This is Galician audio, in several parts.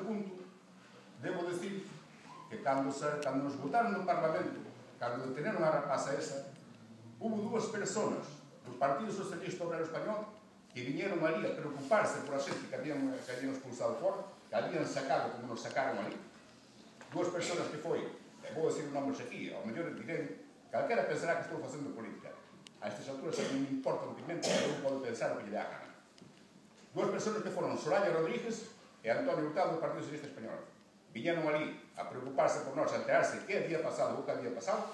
punto, debo decir que cando nos votaron no Parlamento, cando deteneron a rapaza esa, hubo dúas personas do Partido Socialista Obrero Español que viñeron ali a preocuparse por a xente que habían expulsado fora, que habían sacado como nos sacaron ali. Dúas personas que foi, e vou decir nombres aquí, ao mellor direi, calquera pensará que estou facendo política. A estas alturas non me importa o pimento, cada un pode pensar o que lle dá a gana. Dúas personas que foron Soraya Rodríguez e Antonio Hurtado do Partido Socialista Español. Viñeron ali a preocuparse por nós, a enterarse que había pasado ou que había pasado,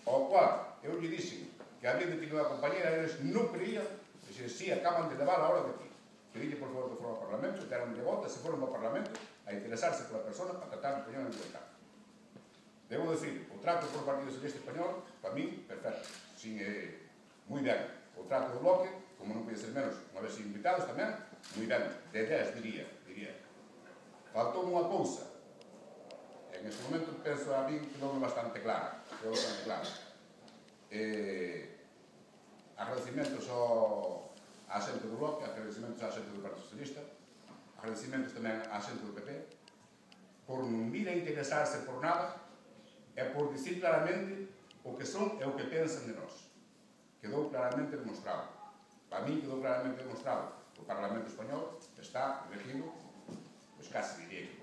ao cual eu lle dixen que había detido a compañera, eles non creían, dixen, si, acaban de levar a hora de aquí. Pedille, por favor, que foron ao Parlamento, deron de volta, se foron ao Parlamento a interesarse pola persona para tratar de poñer en libertad. Debo decir, o trato por Partido Socialista Español, para mí, perfecto. Sin, moi ben. O trato do Bloque, como non pode ser menos, unha vez invitados tamén, moi ben. De 10, diría. Faltou unha cousa. En este momento, penso a mí, quedou bastante clara. Agradecimentos á xente do Bloque, agradecimentos á xente do Partido Socialista, agradecimentos tamén á xente do PP, por non vir a interesarse por nada e por dicir claramente o que son e o que pensan de nós. Quedou claramente demostrado. Para mí quedou claramente demostrado que o Parlamento Español está regido, pois casi diría que